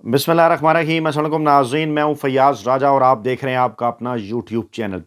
बिस्मिल्लाहिर्रहमानिर्रहीम। अस्सलाम वालेकुम नाज़रीन, मैं हूं फैयाज़ राजा और आप देख रहे हैं आपका अपना यूट्यूब चैनल।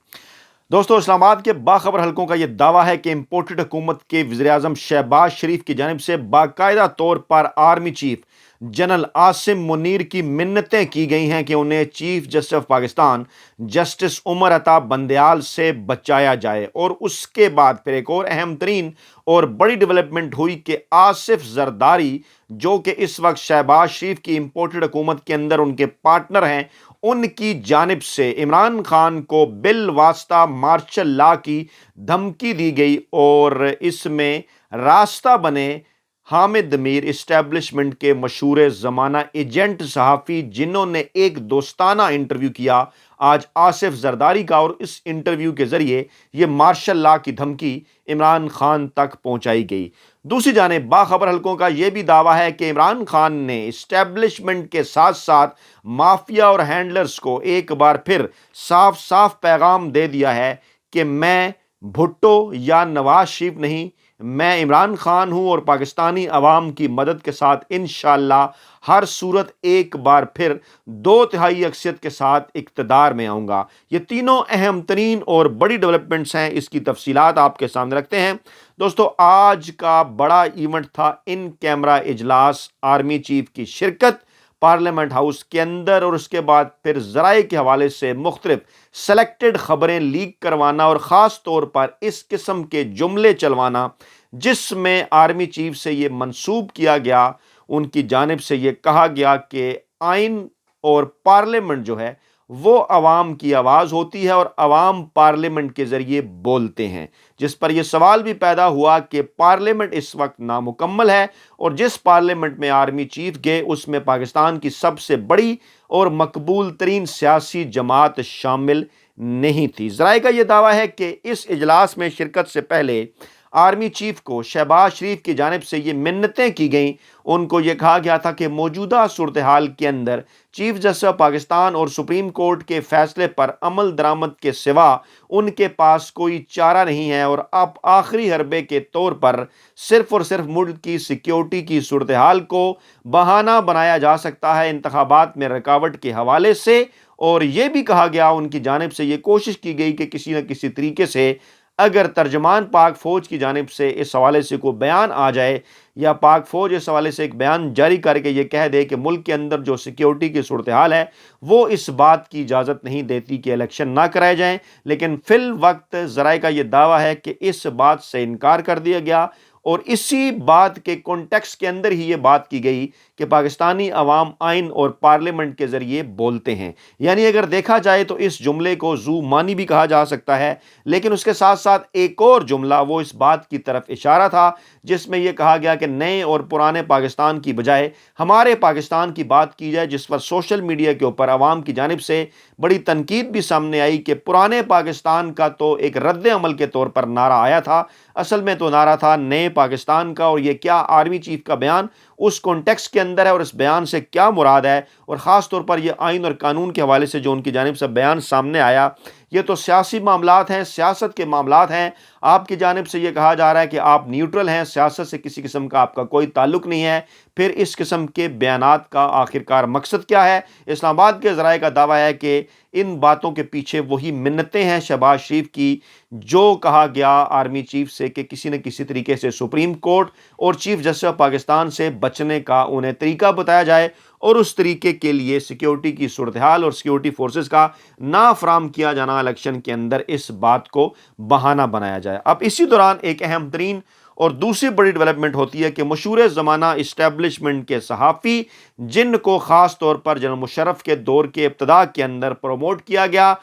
दोस्तों, इस्लामाबाद के बाखबर हलकों का यह दावा है कि इम्पोर्टेड हुकूमत के वज़ीर-ए-आज़म शहबाज शरीफ की जानिब से बाकायदा तौर पर army chief general Asim Munir की मिन्नतें की गई हैं कि उन्हें chief justice of Pakistan justice Umar Ata Bandial से बचाया जाए। और उसके बाद फिर एक और अहम तरीन और बड़ी डेवलपमेंट हुई कि आसिफ जरदारी, जो कि इस वक्त शहबाज शरीफ की इम्पोर्टेड हुकूमत के अंदर उनके पार्टनर हैं, उनकी जानिब से इमरान खान को बिल वास्ता मार्शल लॉ की धमकी दी गई। और इसमें रास्ता बने हामिद मीर, इस्टेब्लिशमेंट के मशहूर ज़माना एजेंट सहाफ़ी, जिन्होंने एक दोस्ताना इंटरव्यू किया आज आसिफ जरदारी का, और इस इंटरव्यू के ज़रिए ये मार्शल लॉ की धमकी इमरान खान तक पहुंचाई गई। दूसरी जानिब बाखबर हलकों का यह भी दावा है कि इमरान खान ने इस्टेब्लिशमेंट के साथ साथ माफिया और हैंडलर्स को एक बार फिर साफ साफ पैगाम दे दिया है कि मैं भुट्टो या नवाज शरीफ नहीं, मैं इमरान खान हूं और पाकिस्तानी अवाम की मदद के साथ इंशाअल्लाह हर सूरत एक बार फिर 2/3 अक्सरियत के साथ इक़्तिदार में आऊँगा। ये तीनों अहम तरीन और बड़ी डेवलपमेंट्स हैं, इसकी तफसीलात आपके सामने रखते हैं। दोस्तों, आज का बड़ा इवेंट था इन कैमरा इजलास, आर्मी चीफ की शिरकत पार्लियामेंट हाउस के अंदर, और उसके बाद फिर ज़राए के हवाले से मुख्तलिफ सेलेक्टेड खबरें लीक करवाना और ख़ास तौर पर इस किस्म के जुमले चलवाना जिसमें आर्मी चीफ से ये मंसूब किया गया, उनकी जानिब से ये कहा गया कि आइन और पार्लियामेंट जो है वो अवाम की आवाज़ होती है और अवाम पार्लियामेंट के ज़रिए बोलते हैं, जिस पर यह सवाल भी पैदा हुआ कि पार्लियामेंट इस वक्त नामुकम्मल है और जिस पार्लियामेंट में आर्मी चीफ गए उसमें पाकिस्तान की सबसे बड़ी और मकबूल तरीन सियासी जमात शामिल नहीं थी। ज़राए का यह दावा है कि इस इजलास में शिरकत से पहले आर्मी चीफ को शहबाज शरीफ की जानिब से ये मिन्नतें की गई। उनको ये कहा गया था कि मौजूदा सूरत हाल के अंदर चीफ जस्टिस ऑफ पाकिस्तान और सुप्रीम कोर्ट के फैसले पर अमल दरामद के सिवा उनके पास कोई चारा नहीं है, और अब आखिरी हरबे के तौर पर सिर्फ और सिर्फ मुल्क की सिक्योरिटी की सूरत हाल को बहाना बनाया जा सकता है इंतखाबात में रुकावट के हवाले से। और यह भी कहा गया, उनकी जानिब से ये कोशिश की गई कि किसी न किसी तरीके से अगर तर्जमान पाक फ़ौज की जानिब से इस हवाले से कोई बयान आ जाए या पाक फ़ौज इस हवाले से एक बयान जारी करके ये कह दे कि मुल्क के अंदर जो सिक्योरिटी की सूरत हाल है वो इस बात की इजाज़त नहीं देती कि इलेक्शन ना कराए जाएं, लेकिन फ़िल वक्त ज़राए का ये दावा है कि इस बात से इनकार कर दिया गया। और इसी बात के कॉन्टेक्स्ट के अंदर ही ये बात की गई कि पाकिस्तानी अवाम आइन और पार्लियामेंट के ज़रिए बोलते हैं। यानी अगर देखा जाए तो इस जुमले को जू मानी भी कहा जा सकता है, लेकिन उसके साथ साथ एक और जुमला वो इस बात की तरफ इशारा था जिसमें यह कहा गया कि नए और पुराने पाकिस्तान की बजाय हमारे पाकिस्तान की बात की जाए, जिस पर सोशल मीडिया के ऊपर अवाम की जानिब से बड़ी तनकीद भी सामने आई कि पुराने पाकिस्तान का तो एक रद्द अमल के तौर पर नारा आया था, असल में तो नारा था नए पाकिस्तान का। और ये क्या आर्मी चीफ का बयान उस कॉन्टेक्स्ट के अंदर है और इस बयान से क्या मुराद है, और ख़ास तौर पर यह आइन और कानून के हवाले से जो उनकी जानिब से बयान सामने आया, ये तो सियासी मामलात हैं, सियासत के मामलात हैं। आपकी जानिब से ये कहा जा रहा है कि आप न्यूट्रल हैं, सियासत से किसी किस्म का आपका कोई ताल्लुक नहीं है। फिर इस किस्म के बयानात का आखिरकार मकसद क्या है? इस्लामाबाद के ज़राए का दावा है कि इन बातों के पीछे वही मिन्नतें हैं शहबाज शरीफ की, जो कहा गया आर्मी चीफ से कि किसी न किसी तरीके से सुप्रीम कोर्ट और चीफ जस्टिस ऑफ पाकिस्तान से बचने का उन्हें तरीका बताया जाए, और उस तरीके के लिए सिक्योरिटी की सूरत हाल और सिक्योरिटी फोर्सेस का ना फराम किया जाना इलेक्शन के अंदर, इस बात को बहाना बनाया जाए। अब इसी दौरान एक अहम तरीन और दूसरी बड़ी डेवलपमेंट होती है कि मशहूर ज़माना इस्टेब्लिशमेंट के सहाफ़ी, जिनको ख़ास तौर पर जनरल मुशर्रफ के दौर के इब्तदा के अंदर प्रमोट किया गया,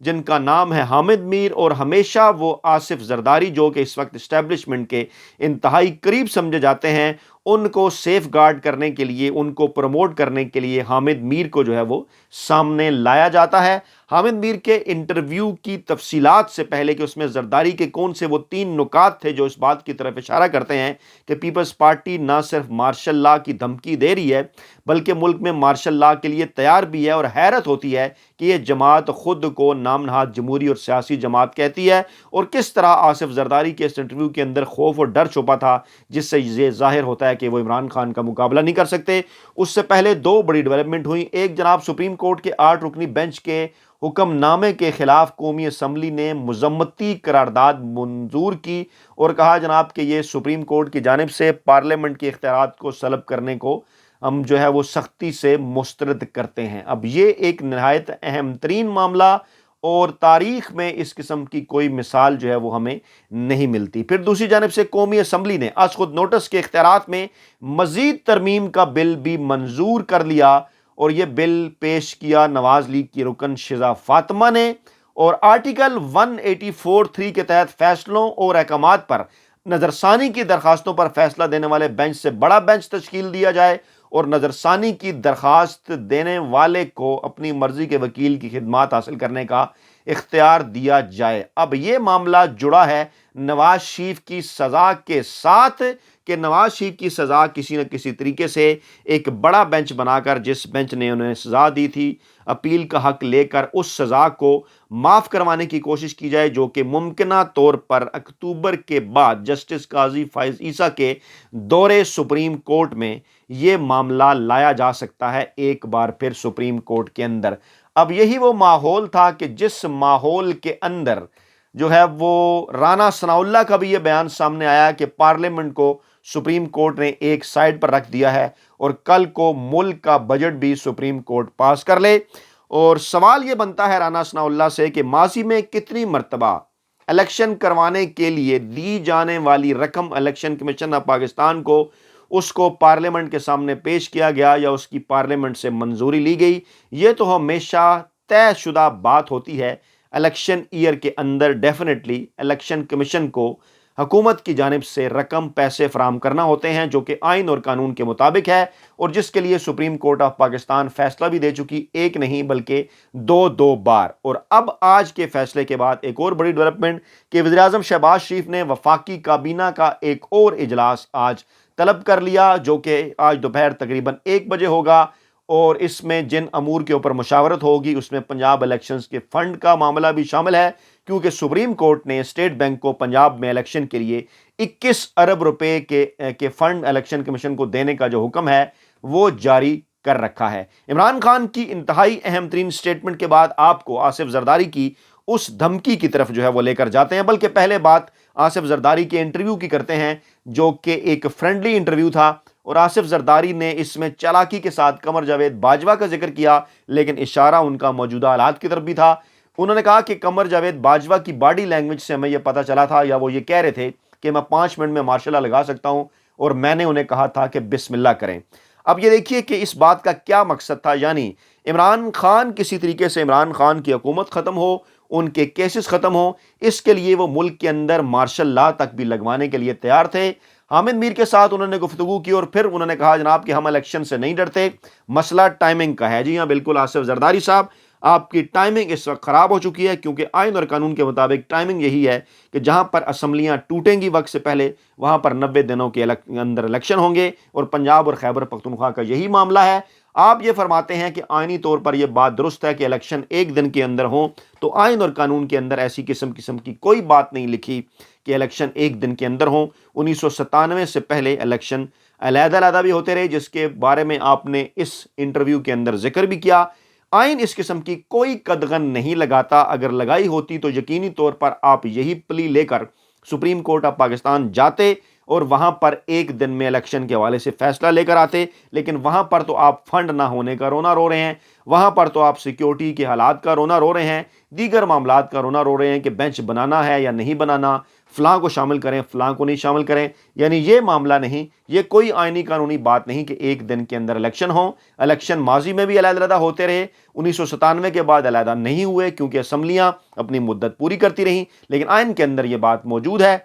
जिनका नाम है हामिद मीर, और हमेशा वो आसिफ जरदारी जो कि इस वक्त इस्टेब्लिशमेंट के इंतहाई करीब समझे जाते हैं, उनको सेफ गार्ड करने के लिए, उनको प्रमोट करने के लिए हामिद मीर को जो है वो सामने लाया जाता है। हामिद मीर के इंटरव्यू की तफसीलात से पहले कि उसमें जरदारी के कौन से वो 3 नुकात थे जो इस बात की तरफ इशारा करते हैं कि पीपल्स पार्टी ना सिर्फ मार्शल लॉ की धमकी दे रही है बल्कि मुल्क में मार्शल लॉ के लिए तैयार भी है, और हैरत होती है कि ये जमात खुद को नाम नहाद जमहूरी और सियासी जमात कहती है, और किस तरह आसिफ जरदारी के इस इंटरव्यू के अंदर खौफ और डर छुपा था, जिससे ये जाहिर होता है کہ وہ عمران خان کا مقابلہ نہیں کر سکتے۔ اس سے پہلے دو بڑی ڈیولپمنٹ ہوئی، ایک جناب سپریم کورٹ کے 8 رکنی بینچ کے حکم نامے کے خلاف قومی اسمبلی نے مذمتی قرارداد منظور کی اور کہا جناب کہ یہ سپریم کورٹ کی جانب سے پارلیمنٹ کے اختیارات کو سلب کرنے کو ہم جو ہے وہ سختی سے مسترد کرتے ہیں۔ اب یہ ایک نہایت اہم ترین معاملہ اور تاریخ میں اس قسم کی کوئی مثال جو ہے وہ ہمیں نہیں ملتی۔ پھر دوسری جانب سے قومی اسمبلی نے از خود نوٹس کے اختیارات میں مزید ترمیم کا بل بھی منظور کر لیا اور یہ بل پیش کیا نواز لیگ کی رکن شزا فاطمہ نے، اور آرٹیکل 184(3) کے تحت فیصلوں اور احکامات پر نظر ثانی کی درخواستوں پر فیصلہ دینے والے بینچ سے بڑا بینچ تشکیل دیا جائے اور نظر ثانی کی درخواست دینے والے کو اپنی مرضی کے وکیل کی خدمات حاصل کرنے کا اختیار دیا جائے۔ اب یہ معاملہ جڑا ہے نواز شریف کی سزا کے ساتھ کہ نواز شریف کی سزا کسی نہ کسی طریقے سے ایک بڑا بینچ بنا کر، جس بینچ نے انہیں سزا دی تھی اپیل کا حق لے کر، اس سزا کو معاف کروانے کی کوشش کی جائے، جو کہ ممکنہ طور پر اکتوبر کے بعد جسٹس قاضی فائز عیسیٰ کے دورے سپریم کورٹ میں یہ معاملہ لایا جا سکتا ہے ایک بار پھر سپریم کورٹ کے اندر۔ اب یہی وہ ماحول تھا کہ جس ماحول کے اندر جو ہے وہ رانا ثناء اللہ کا بھی یہ بیان سامنے آیا کہ پارلیمنٹ کو سپریم کورٹ نے ایک سائڈ پر رکھ دیا ہے اور کل کو ملک کا بجٹ بھی سپریم کورٹ پاس کر لے۔ اور سوال یہ بنتا ہے رانا ثناء اللہ سے کہ ماضی میں کتنی مرتبہ الیکشن کروانے کے لیے دی جانے والی رقم الیکشن کمیشن آف پاکستان کو اس کو پارلیمنٹ کے سامنے پیش کیا گیا یا اس کی پارلیمنٹ سے منظوری لی گئی؟ یہ تو ہمیشہ طے شدہ بات ہوتی ہے الیکشن ایئر کے اندر۔ ڈیفینیٹلی الیکشن کمیشن کو حکومت کی جانب سے رقم پیسے فراہم کرنا ہوتے ہیں، جو کہ آئین اور قانون کے مطابق ہے اور جس کے لیے سپریم کورٹ آف پاکستان فیصلہ بھی دے چکی، ایک نہیں بلکہ دو بار۔ اور اب آج کے فیصلے کے بعد ایک اور بڑی ڈیولپمنٹ کہ وزیراعظم شہباز شریف نے وفاقی کابینہ کا ایک اور اجلاس آج طلب کر لیا، جو کہ آج دوپہر تقریباً 1 بجے ہوگا، اور اس میں جن امور کے اوپر مشاورت ہوگی اس میں پنجاب الیکشنز کے فنڈ کا معاملہ بھی شامل ہے، کیونکہ سپریم کورٹ نے اسٹیٹ بینک کو پنجاب میں الیکشن کے لیے 21 ارب روپے کے فنڈ الیکشن کمیشن کو دینے کا جو حکم ہے وہ جاری کر رکھا ہے۔ عمران خان کی انتہائی اہم ترین سٹیٹمنٹ کے بعد آپ کو آصف زرداری کی اس دھمکی کی طرف جو ہے وہ لے کر جاتے ہیں، بلکہ پہلے بات آصف زرداری کے انٹرویو کی کرتے ہیں، جو کہ ایک فرینڈلی انٹرویو تھا، اور آصف زرداری نے اس میں چالاکی کے ساتھ قمر جاوید باجوہ کا ذکر کیا، لیکن اشارہ ان کا موجودہ حالات کی طرف بھی تھا۔ انہوں نے کہا کہ قمر جاوید باجوہ کی باڈی لینگویج سے ہمیں یہ پتہ چلا تھا، یا وہ یہ کہہ رہے تھے کہ میں 5 منٹ میں ماشاء اللہ لگا سکتا ہوں، اور میں نے انہیں کہا تھا کہ بسم اللہ کریں۔ اب یہ دیکھیے کہ اس بات کا کیا مقصد تھا، یعنی عمران خان کسی طریقے سے عمران خان کی حکومت ختم ہو، ان کے کیسز ختم ہو، اس کے لیے وہ ملک کے اندر مارشل لا تک بھی لگوانے کے لیے تیار تھے۔ حامد میر کے ساتھ انہوں نے گفتگو کی اور پھر انہوں نے کہا جناب کہ ہم الیکشن سے نہیں ڈرتے، مسئلہ ٹائمنگ کا ہے۔ جی ہاں بالکل آصف زرداری صاحب، آپ کی ٹائمنگ اس وقت خراب ہو چکی ہے، کیونکہ آئین اور قانون کے مطابق ٹائمنگ یہی ہے کہ جہاں پر اسمبلیاں ٹوٹیں گی وقت سے پہلے، وہاں پر 90 دنوں کے اندر الیکشن ہوں گے، اور پنجاب اور خیبر پختونخوا کا یہی معاملہ ہے۔ آپ یہ فرماتے ہیں کہ آئینی طور پر یہ بات درست ہے کہ الیکشن 1 دن کے اندر ہوں، تو آئین اور قانون کے اندر ایسی قسم کی کوئی بات نہیں لکھی کہ الیکشن 1 دن کے اندر ہوں۔ 1997 سے پہلے الیکشن علیحدہ بھی ہوتے رہے، جس کے بارے میں آپ نے اس انٹرویو کے اندر ذکر بھی کیا۔ آئین اس قسم کی کوئی قدغن نہیں لگاتا، اگر لگائی ہوتی تو یقینی طور پر آپ یہی پلی لے کر سپریم کورٹ آف پاکستان جاتے اور وہاں پر 1 دن میں الیکشن کے حوالے سے فیصلہ لے کر آتے، لیکن وہاں پر تو آپ فنڈ نہ ہونے کا رونا رو رہے ہیں، وہاں پر تو آپ سیکیورٹی کے حالات کا رونا رو رہے ہیں، دیگر معاملات کا رونا رو رہے ہیں کہ بینچ بنانا ہے یا نہیں بنانا، فلاں کو شامل کریں فلاں کو نہیں شامل کریں۔ یعنی یہ معاملہ نہیں، یہ کوئی آئینی قانونی بات نہیں کہ 1 دن کے اندر الیکشن ہوں۔ الیکشن ماضی میں بھی علیحدہ ہوتے رہے، 1997 کے بعد علیحدہ نہیں ہوئے کیونکہ اسمبلیاں اپنی مدت پوری کرتی رہیں، لیکن آئین کے اندر یہ بات موجود ہے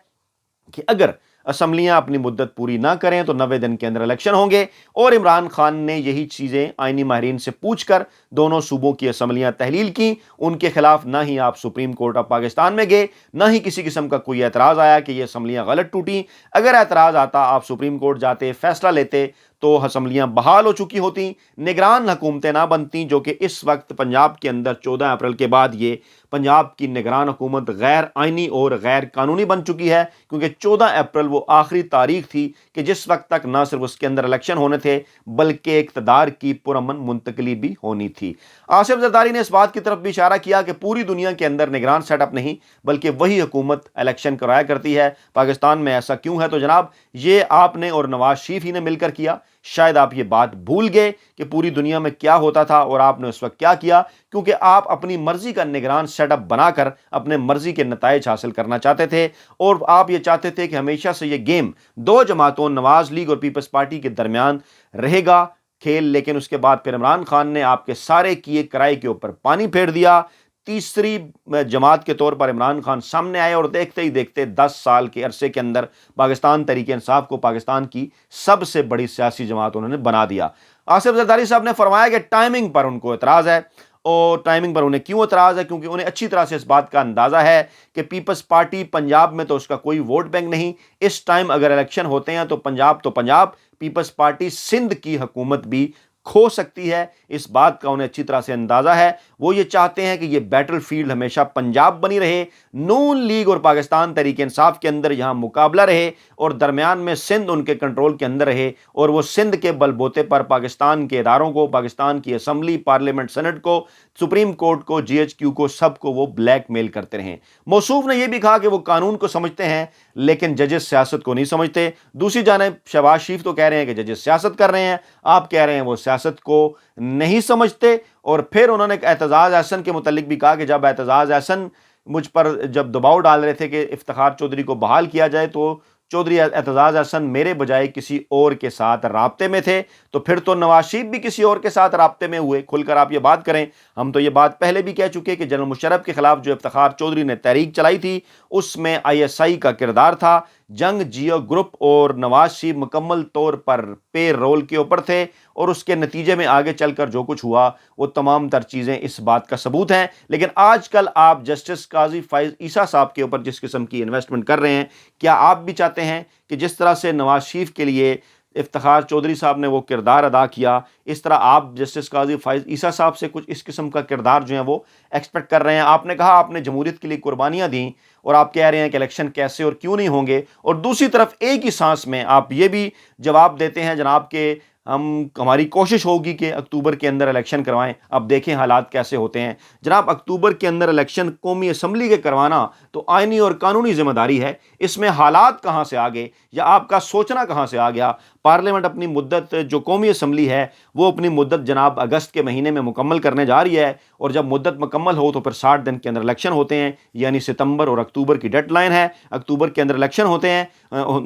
کہ اگر اسمبلیاں اپنی مدت پوری نہ کریں تو 90 دن کے اندر الیکشن ہوں گے، اور عمران خان نے یہی چیزیں آئینی ماہرین سے پوچھ کر دونوں صوبوں کی اسمبلیاں تحلیل کی۔ ان کے خلاف نہ ہی آپ سپریم کورٹ آف پاکستان میں گئے، نہ ہی کسی قسم کا کوئی اعتراض آیا کہ یہ اسمبلیاں غلط ٹوٹیں۔ اگر اعتراض آتا آپ سپریم کورٹ جاتے، فیصلہ لیتے، تو असम्बलियाँ बहाल हो चुकी होती, निगरान हुकूमतें ना बनती, जो कि इस वक्त पंजाब के अंदर 14 अप्रैल के बाद ये पंजाब की निगरान हुकूमत गैर आइनी और गैर कानूनी बन चुकी है, क्योंकि 14 अप्रैल वो आखिरी तारीख थी कि जिस वक्त तक ना सिर्फ उसके अंदर इलेक्शन होने थे बल्कि इक़्तिदार की पुरअमन मुंतकली भी होनी थी। आसिफ जरदारी ने इस बात की तरफ भी इशारा किया कि पूरी दुनिया के अंदर निगरान सेटअप नहीं बल्कि वही हुकूमत इलेक्शन कराया करती है, पाकिस्तान में ऐसा क्यों है? तो जनाब ये आपने और नवाज शरीफ ही ने मिलकर किया। शायद आप ये बात भूल गए कि पूरी दुनिया में क्या होता था और आपने उस वक्त क्या किया, क्योंकि आप अपनी मर्जी का निगरान सेटअप बनाकर अपने मर्जी के नताइज हासिल करना चाहते थे और आप ये चाहते थे कि हमेशा से ये गेम दो जमातों नवाज लीग और पीपल्स पार्टी के दरमियान रहेगा खेल। लेकिन उसके बाद फिर इमरान खान ने आपके सारे किए कराए के ऊपर पानी फेर दिया। तीसरी जमात के तौर पर इमरान खान सामने आए और देखते ही देखते 10 साल के अरसे के अंदर पाकिस्तान तहरीक इंसाफ को पाकिस्तान की सबसे बड़ी सियासी जमात उन्होंने बना दिया। आसिफ जरदारी साहब ने फरमाया कि टाइमिंग पर उनको एतराज़ है, और टाइमिंग पर उन्हें क्यों एतराज़ है? क्योंकि उन्हें अच्छी तरह से इस बात का अंदाज़ा है कि पीपल्स पार्टी पंजाब में तो उसका कोई वोट बैंक नहीं, इस टाइम अगर इलेक्शन होते हैं तो पंजाब पीपल्स पार्टी सिंध की हुकूमत भी खो सकती है। इस बात का उन्हें अच्छी तरह से अंदाजा है। वो ये चाहते हैं कि ये बैटल फील्ड हमेशा पंजाब बनी रहे, नून लीग और पाकिस्तान तहरीक इंसाफ के अंदर यहाँ मुकाबला रहे और दरमियान में सिंध उनके कंट्रोल के अंदर रहे, और वो सिंध के बलबोते पर पाकिस्तान के इदारों को, पाकिस्तान की असम्बली, पार्लियामेंट, सेनेट को, सुप्रीम कोर्ट को, GHQ को, सबको वो ब्लैकमेल करते रहें। मौसूफ ने यह भी कहा कि वो कानून को समझते हैं लेकिन जजेस सियासत को नहीं समझते। दूसरी जानिब शहबाज शरीफ तो कह रहे हैं कि जजेस सियासत कर रहे हैं, आप कह रहे हैं वो सियासत को नहीं समझते। और फिर उन्होंने एतजाज़ अहसन के मुतल्लिक भी कहा कि जब एतजाज़ अहसन मुझ पर जब दबाव डाल रहे थे कि इफ्तिखार चौधरी को बहाल किया जाए तो चौधरी एतजाज़ अहसन मेरे बजाय किसी और के साथ राब्ते में थे, तो फिर तो नवाज शरीफ भी किसी और के साथ राब्ते में हुए। खुलकर आप ये बात करें। हम तो ये बात पहले भी कह चुके कि जनरल मुशर्रफ के खिलाफ जो इफ्तिखार चौधरी ने तहरीक चलाई थी उसमें ISI का किरदार था। जंग जियो ग्रुप और नवाज शरीफ मुकम्मल तौर पर पे रोल के ऊपर थे और उसके नतीजे में आगे चलकर जो कुछ हुआ वो तमाम तर चीज़ें इस बात का सबूत हैं। लेकिन आजकल आप जस्टिस काजी फाइज ईसा साहब के ऊपर जिस किस्म की इन्वेस्टमेंट कर रहे हैं, क्या आप भी चाहते हैं कि जिस तरह से नवाज शरीफ के लिए इफ्तिखार चौधरी साहब ने वो किरदार अदा किया, इस तरह आप जस्टिस काजी फाइज ईसा साहब से कुछ इस किस्म का किरदार जो है वो एक्सपेक्ट कर रहे हैं? आपने कहा आपने जमहूरियत के लिए कुर्बानियाँ दी और आप कह रहे हैं कि इलेक्शन कैसे और क्यों नहीं होंगे, और दूसरी तरफ एक ही सांस में आप ये भी जवाब देते हैं जनाब के हमारी कोशिश होगी कि अक्टूबर के अंदर इलेक्शन करवाएं। अब देखें हालात कैसे होते हैं जनाब। अक्टूबर के अंदर इलेक्शन कौमी असम्बली के करवाना तो आइनी और कानूनी जिम्मेदारी है, इसमें हालात कहाँ से आ गए या आपका सोचना कहाँ से आ गया? पार्लियामेंट अपनी मुद्दत, जो कौमी असम्बली है वो अपनी मुद्दत जनाब अगस्त के महीने में मुकम्मल करने जा रही है, और जब मुद्दत मुकम्मल हो तो फिर 60 दिन के अंदर इलेक्शन होते हैं, यानी सितंबर और अक्टूबर की डेडलाइन है। अक्टूबर के अंदर इलेक्शन होते हैं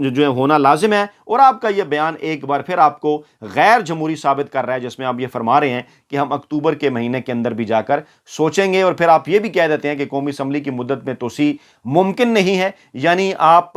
जो है होना लाजिम है। और आपका ये बयान एक बार फिर आपको गैर जमहूरी साबित कर रहा है, जिसमें आप ये फरमा रहे हैं कि हम अक्टूबर के महीने के अंदर भी जाकर सोचेंगे, और फिर आप ये भी कह देते हैं कि कौमी असम्बली की मुद्दत में तोसी मुमकिन नहीं है। यानी आप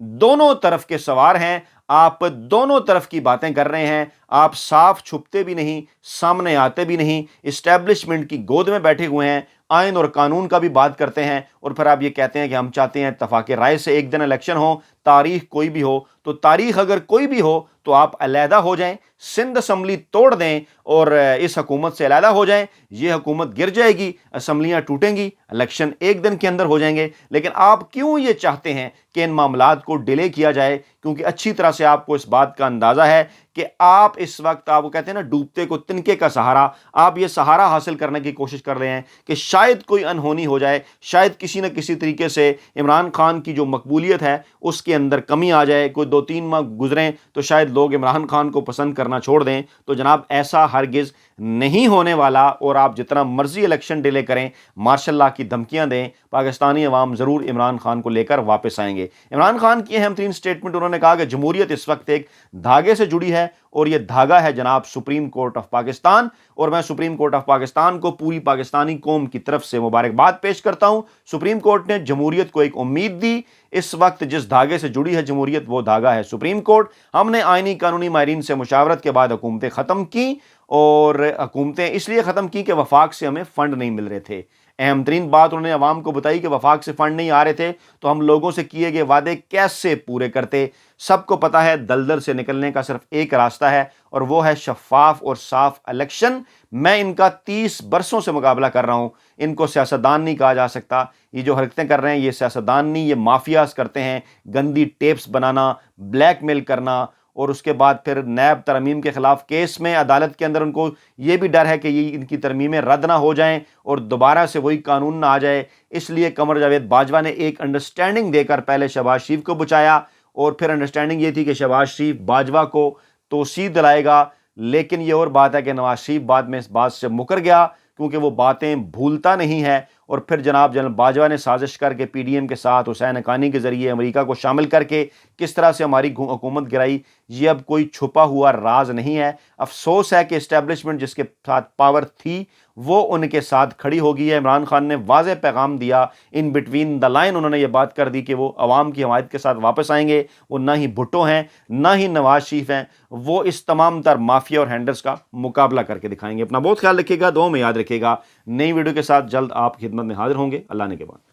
दोनों तरफ के सवार हैं, आप दोनों तरफ की बातें कर रहे हैं, आप साफ छुपते भी नहीं, सामने आते भी नहीं, इस्टेब्लिशमेंट की गोद में बैठे हुए हैं, आइन और कानून का भी बात करते हैं, और फिर आप ये कहते हैं कि हम चाहते हैं इत्तफाक़ राय से एक दिन इलेक्शन हो, तारीख कोई भी हो। तो तारीख अगर कोई भी हो तो आप अलहदा हो जाएं, सिंध असम्बली तोड़ दें और इस हुकूमत से अलहदा हो जाएं। ये हुकूमत गिर जाएगी, असम्बलियाँ टूटेंगी, इलेक्शन एक दिन के अंदर हो जाएंगे। लेकिन आप क्यों ये चाहते हैं कि इन मामलात को डिले किया जाए? क्योंकि अच्छी तरह से आपको इस बात का अंदाज़ा है कि आप इस वक्त, आप कहते हैं ना डूबते को तिनके का सहारा, आप ये सहारा हासिल करने की कोशिश कर रहे हैं कि शायद कोई अनहोनी हो जाए, शायद किसी न किसी तरीके से इमरान खान की जो मकबूलियत है उसके अंदर कमी आ जाए, कोई 2-3 माह गुजरें तो शायद लोग इमरान खान को पसंद करना छोड़ दें। तो जनाब ऐसा हरगिज़ नहीं होने वाला, और आप जितना मर्जी इलेक्शन डिले करें, मार्शल लॉ की धमकियां दें, पाकिस्तानी अवाम ज़रूर इमरान खान को लेकर वापस आएंगे। इमरान खान की अहम तरीन स्टेटमेंट, उन्होंने कहा कि जमहूरियत इस वक्त एक धागे से जुड़ी है और यह धागा है जनाब सुप्रीम कोर्ट ऑफ पाकिस्तान, और मैं सुप्रीम कोर्ट ऑफ पाकिस्तान को पूरी पाकिस्तानी कौम की तरफ से मुबारकबाद पेश करता हूं। सुप्रीम कोर्ट ने जमहूरियत को एक उम्मीद दी। इस वक्त जिस धागे से जुड़ी है जमहूरियत वो धागा है सुप्रीम कोर्ट। हमने आइनी कानूनी माहिरीन से मुशावरत के बाद हुकूमतें ख़त्म की, और हुकूमतें इसलिए ख़त्म की कि वफाक से हमें फ़ंड नहीं मिल रहे थे, اہم ترین بات انہوں نے عوام کو بتائی کہ وفاق سے فنڈ نہیں آ رہے تھے تو ہم لوگوں سے کیے گئے وعدے کیسے پورے کرتے۔ سب کو پتا ہے دلدل سے نکلنے کا صرف ایک راستہ ہے اور وہ ہے شفاف اور صاف الیکشن۔ میں ان کا 30 برسوں سے مقابلہ کر رہا ہوں، ان کو سیاستدان نہیں کہا جا سکتا۔ یہ جو حرکتیں کر رہے ہیں یہ سیاستدان نہیں، یہ مافیاز کرتے ہیں، گندی ٹیپس بنانا، بلیک میل کرنا، اور اس کے بعد پھر نیب ترمیم کے خلاف کیس میں عدالت کے اندر ان کو یہ بھی ڈر ہے کہ یہ ان کی ترمیمیں رد نہ ہو جائیں اور دوبارہ سے وہی قانون نہ آ جائے۔ اس لیے قمر جاوید باجوہ نے ایک انڈرسٹینڈنگ دے کر پہلے شہباز شریف کو بچایا، اور پھر انڈرسٹینڈنگ یہ تھی کہ شہباز شریف باجوہ کو توسیع دلائے گا۔ لیکن یہ اور بات ہے کہ نواز شریف بعد میں اس بات سے مکر گیا کیونکہ وہ باتیں بھولتا نہیں ہے، اور پھر جناب جنرل باجوہ نے سازش کر کے پی ڈی ایم کے ساتھ حسین حقانی کے ذریعے امریکہ کو شامل کر کے کس طرح سے ہماری حکومت گرائی، یہ اب کوئی چھپا ہوا راز نہیں ہے۔ افسوس ہے کہ اسٹیبلشمنٹ جس کے ساتھ پاور تھی وہ ان کے ساتھ کھڑی ہو گئی ہے۔ عمران خان نے واضح پیغام دیا، ان بٹوین دا لائن انہوں نے یہ بات کر دی کہ وہ عوام کی حمایت کے ساتھ واپس آئیں گے۔ وہ نہ ہی بھٹو ہیں نہ ہی نواز شریف ہیں، وہ اس تمام تر مافیا اور ہینڈلز کا مقابلہ کر کے دکھائیں گے۔ اپنا بہت خیال رکھیے گا، دعاؤں میں یاد رکھیے گا۔ نئی ویڈیو کے ساتھ جلد آپ کی خدمت میں حاضر ہوں گے۔ اللہ نے کے بعد